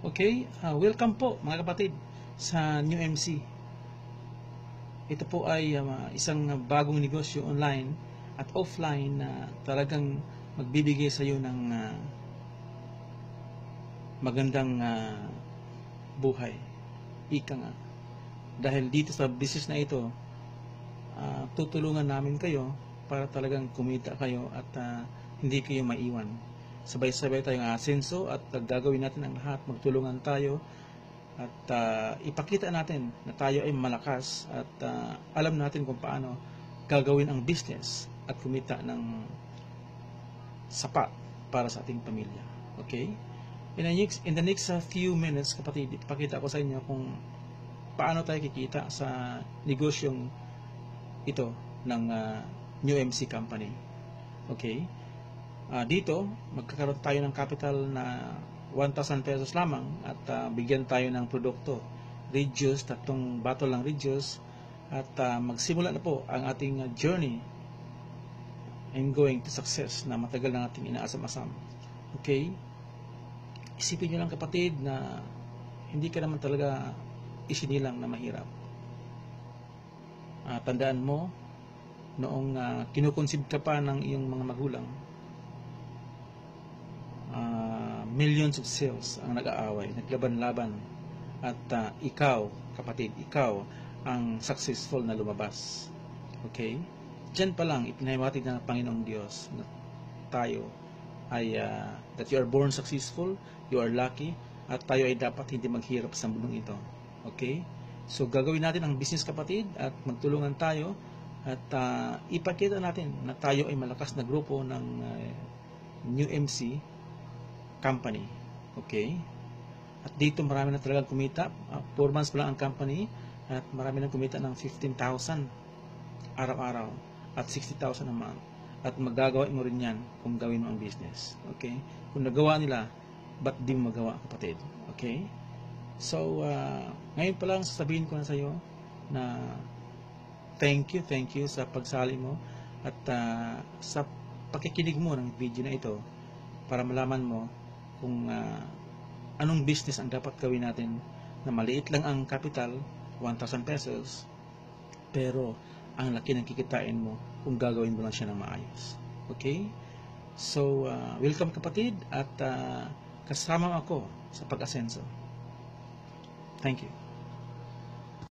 Okay? Welcome po mga kapatid sa New MC. Ito po ay isang bagong negosyo online at offline na talagang magbibigay sa iyo ng magandang buhay. Ika nga. Dahil dito sa business na ito, tutulungan namin kayo para talagang kumita kayo at hindi kayo maiwan. Sabay-sabay tayong asenso at gagawin natin ang lahat, magtulungan tayo at ipakita natin na tayo ay malakas at alam natin kung paano gagawin ang business at kumita ng sapat para sa ating pamilya. Okay? In the next few minutes, kapatid, ipakita ko sa inyo kung paano tayo kikita sa negosyong ito ng New MC Company. Okay? Dito, magkakaroon tayo ng capital na 1,000 pesos lamang at bigyan tayo ng produkto. Red juice, 3 bottle ng red juice at magsimula na po ang ating journey and going to success na matagal na natin inaasam-asam. Okay? Isipin nyo lang kapatid na hindi ka naman talaga isinilang na mahirap. Tandaan mo, noong kinukonsib ka pa ng iyong mga magulang, millions of cells ang nag-aaway, naglaban-laban at ikaw, kapatid, ikaw ang successful na lumabas. Okay? Diyan pa lang ipinahiwatig ng Panginoong Diyos na tayo ay that you are born successful, you are lucky, at tayo ay dapat hindi maghirap sa mundong ito. Okay? So gagawin natin ang business kapatid at magtulungan tayo at ipakita natin na tayo ay malakas na grupo ng New MC Company. Okay? At dito marami na talagang kumita. 4 months pa lang ang company at marami na kumita ng 15,000 araw-araw at 60,000 a month. At magagawa mo rin yan kung gawin mo ang business. Okay? Kung nagawa nila, ba't di mo magawa kapatid? Okay? So, ngayon pa lang sasabihin ko na sa iyo na thank you sa pagsali mo at sa pakikinig mo ng video na ito para malaman mo kung anong business ang dapat gawin natin na maliit lang ang capital, 1,000 pesos, pero ang laki ng kikitain mo kung gagawin mo lang siya ng maayos. Okay? So, welcome kapatid at kasama ako sa pag-asenso. Thank you.